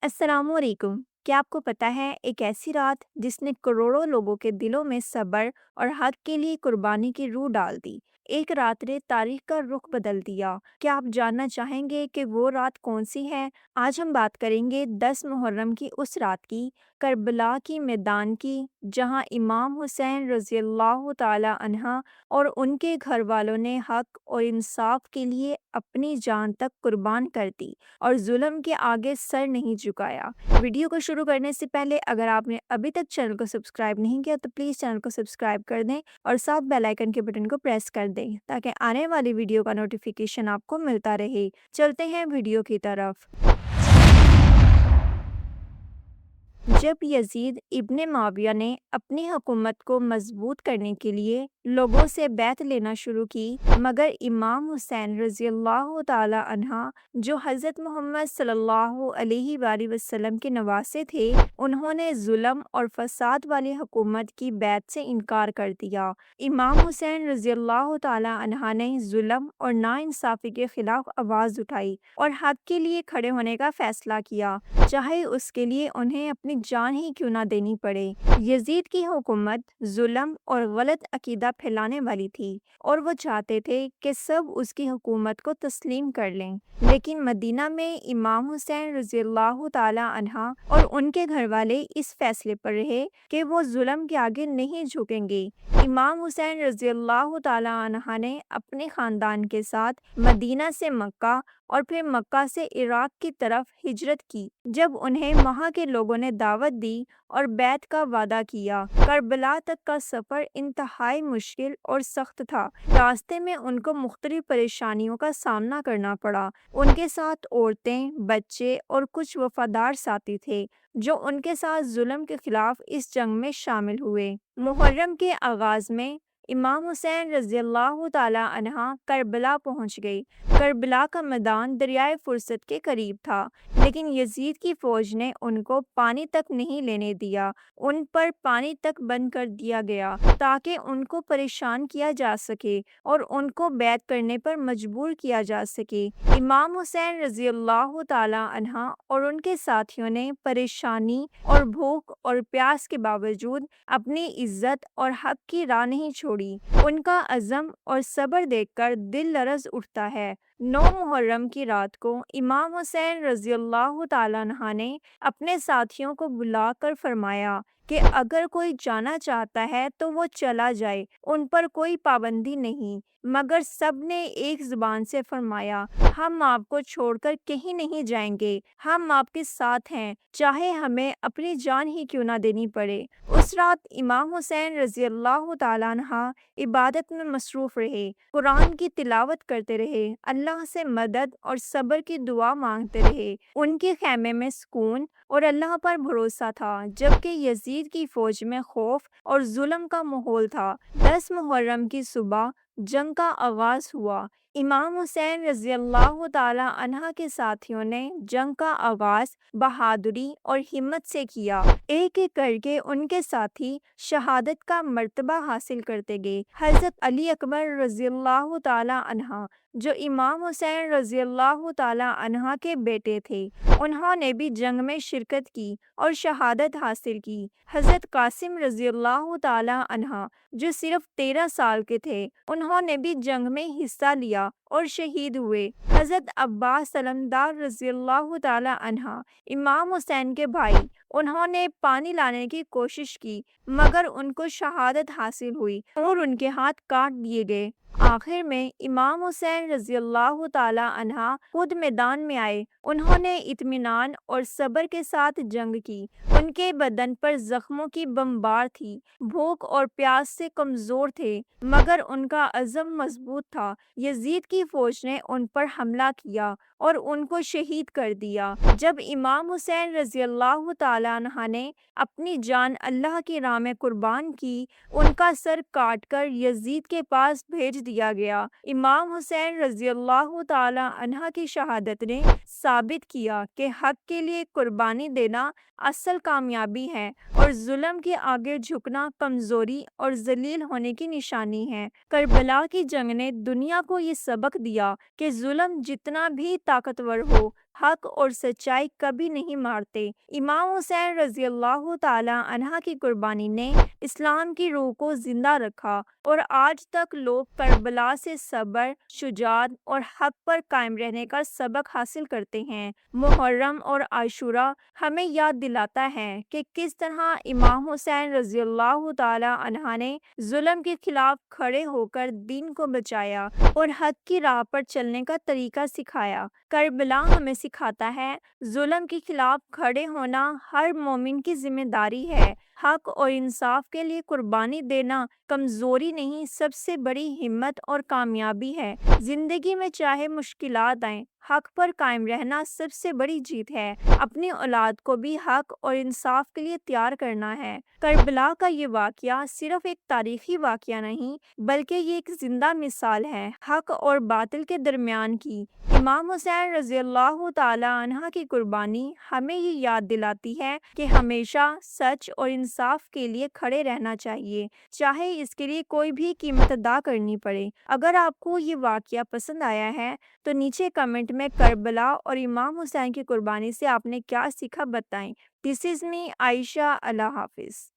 السلام علیکم۔ کیا آپ کو پتہ ہے ایک ایسی رات جس نے کروڑوں لوگوں کے دلوں میں صبر اور حق کے لیے قربانی کی روح ڈال دی؟ ایک رات نے تاریخ کا رخ بدل دیا۔ کیا آپ جاننا چاہیں گے کہ وہ رات کون سی ہے؟ آج ہم بات کریں گے 10 محرم کی اس رات کی، کربلا کی میدان کی، جہاں امام حسین رضی اللہ تعالی عنہ اور ان کے گھر والوں نے حق اور انصاف کے لیے اپنی جان تک قربان کر دی اور ظلم کے آگے سر نہیں جھکایا۔ ویڈیو کو شروع کرنے سے پہلے اگر آپ نے ابھی تک چینل کو سبسکرائب نہیں کیا تو پلیز چینل کو سبسکرائب کر دیں اور ساتھ بیل آئیکن کے بٹن کو پریس کر دیں تاکہ آنے والی ویڈیو کا نوٹیفیکیشن آپ کو ملتا رہے۔ چلتے ہیں ویڈیو کی طرف۔ جب یزید ابن معاویہ نے اپنی حکومت کو مضبوط کرنے کے لیے لوگوں سے بیعت لینا شروع کی، مگر امام حسین رضی اللہ تعالی عنہ جو حضرت محمد صلی اللہ علیہ وآلہ وسلم کے نواسے تھے، انہوں نے ظلم اور فساد والی حکومت کی بیعت سے انکار کر دیا۔ امام حسین رضی اللہ تعالی عنہ نے ظلم اور ناانصافی کے خلاف آواز اٹھائی اور حق کے لیے کھڑے ہونے کا فیصلہ کیا، چاہے اس کے لیے انہیں اپنی جان ہی کیوں نہ دینی پڑے۔ یزید کی حکومت ظلم اور غلط عقیدہ پھیلانے والی تھی اور وہ چاہتے تھے کہ سب اس کی حکومت کو تسلیم کر لیں، لیکن مدینہ میں امام حسین رضی اللہ تعالی عنہ اور ان کے گھر والے اس فیصلے پر رہے کہ وہ ظلم کے آگے نہیں جھکیں گے۔ امام حسین رضی اللہ تعالی عنہ نے اپنے خاندان کے ساتھ مدینہ سے مکہ اور پھر مکہ سے عراق کی طرف ہجرت کی۔ جب انہیں وہاں کے لوگوں نے دعوت دی اور بیعت کا وعدہ کیا، کربلا تک کا سفر انتہائی مشکل اور سخت تھا۔ راستے میں ان کو مختلف پریشانیوں کا سامنا کرنا پڑا۔ ان کے ساتھ عورتیں، بچے اور کچھ وفادار ساتھی تھے جو ان کے ساتھ ظلم کے خلاف اس جنگ میں شامل ہوئے۔ محرم کے آغاز میں امام حسین رضی اللہ تعالی عنہ کربلا پہنچ گئے۔ کربلا کا میدان دریائے فرات کے قریب تھا، لیکن یزید کی فوج نے ان کو پانی تک نہیں لینے دیا۔ ان پر پانی تک بند کر دیا گیا تاکہ ان کو پریشان کیا جا سکے اور ان کو بیعت کرنے پر مجبور کیا جا سکے۔ امام حسین رضی اللہ تعالی عنہ اور ان کے ساتھیوں نے پریشانی اور بھوک اور پیاس کے باوجود اپنی عزت اور حق کی راہ نہیں چھوڑی۔ ان کا عزم اور صبر دیکھ کر دل لرز اٹھتا ہے۔ 9 محرم کی رات کو امام حسین رضی اللہ تعالی عنہ نے اپنے ساتھیوں کو بلا کر فرمایا کہ اگر کوئی جانا چاہتا ہے تو وہ چلا جائے، ان پر کوئی پابندی نہیں، مگر سب نے ایک زبان سے فرمایا، ہم آپ کو چھوڑ کر کہیں نہیں جائیں گے، ہم آپ کے ساتھ ہیں، چاہے ہمیں اپنی جان ہی کیوں نہ دینی پڑے۔ اس رات امام حسین رضی اللہ تعالی عنہ عبادت میں مصروف رہے، قرآن کی تلاوت کرتے رہے، اللہ سے مدد اور صبر کی دعا مانگتے رہے۔ ان کے خیمے میں سکون اور اللہ پر بھروسہ تھا، جبکہ یزید کی فوج میں خوف اور ظلم کا ماحول تھا۔ 10 محرم کی صبح جنگ کا آغاز ہوا۔ امام حسین رضی اللہ تعالی عنہ کے ساتھیوں نے جنگ کا آغاز بہادری اور ہمت سے کیا۔ ایک ایک کر کے ان کے ساتھی شہادت کا مرتبہ حاصل کرتے گئے۔ حضرت علی اکبر رضی اللہ تعالی عنہ جو امام حسین رضی اللہ تعالی عنہ کے بیٹے تھے، انہوں نے بھی جنگ میں شرکت کی اور شہادت حاصل کی۔ حضرت قاسم رضی اللہ تعالی عنہ جو صرف 13 سال کے تھے، انہوں نے بھی جنگ میں حصہ لیا اور شہید ہوئے۔ حضرت عباس علمدار رضی اللہ تعالی عنہ امام حسین کے بھائی، انہوں نے پانی لانے کی کوشش کی مگر ان کو شہادت حاصل ہوئی اور ان کے ہاتھ کاٹ دیے گئے۔ آخر میں امام حسین رضی اللہ تعالی عنہ خود میدان میں آئے۔ انہوں نے اطمینان اور صبر کے ساتھ جنگ کی۔ ان کے بدن پر زخموں کی بمبار تھی، بھوک اور پیاس سے کمزور تھے، مگر ان کا عزم مضبوط تھا۔ یزید کی فوج نے ان پر حملہ کیا اور ان کو شہید کر دیا۔ جب امام حسین رضی اللہ تعالی عنہ نے اپنی جان اللہ کی راہ میں قربان کی، ان کا سر کاٹ کر یزید کے پاس بھیج دیا گیا۔ امام حسین رضی اللہ تعالی عنہ کی شہادت نے ثابت کیا کہ حق کے لیے قربانی دینا اصل کامیابی ہے اور ظلم کے آگے جھکنا کمزوری اور ذلیل ہونے کی نشانی ہے۔ کربلا کی جنگ نے دنیا کو یہ سبق دیا کہ ظلم جتنا بھی طاقتور ہو، حق اور سچائی کبھی نہیں مارتے۔ امام حسین رضی اللہ تعالی عنہ کی قربانی نے اسلام کی روح کو زندہ رکھا اور آج تک لوگ کربلا سے صبر، شجاعت اور حق پر قائم رہنے کا سبق حاصل کرتے ہیں۔ محرم اور عاشورہ ہمیں یاد دلاتا ہے کہ کس طرح امام حسین رضی اللہ تعالی عنہ نے ظلم کے خلاف کھڑے ہو کر دین کو بچایا اور حق کی راہ پر چلنے کا طریقہ سکھایا۔ کربلا ہمیں سکھاتا ہے ظلم کے خلاف کھڑے ہونا ہر مومن کی ذمہ داری ہے۔ حق اور انصاف کے لیے قربانی دینا کمزوری نہیں، سب سے بڑی ہمت اور کامیابی ہے۔ زندگی میں چاہے مشکلات آئیں، حق پر قائم رہنا سب سے بڑی جیت ہے۔ اپنی اولاد کو بھی حق اور انصاف کے لیے تیار کرنا ہے۔ کربلا کا یہ واقعہ صرف ایک تاریخی واقعہ نہیں، بلکہ یہ ایک زندہ مثال ہے حق اور باطل کے درمیان کی۔ امام حسین رضی اللہ تعالی عنہ کی قربانی ہمیں یہ یاد دلاتی ہے کہ ہمیشہ سچ اور انصاف کے لیے کھڑے رہنا چاہیے، چاہے اس کے لیے کوئی بھی قیمت ادا کرنی پڑے۔ اگر آپ کو یہ واقعہ پسند آیا ہے تو نیچے کمنٹ میں کربلا اور امام حسین کی قربانی سے آپ نے کیا سیکھا بتائیں۔ دس از می عائشہ۔ اللہ حافظ۔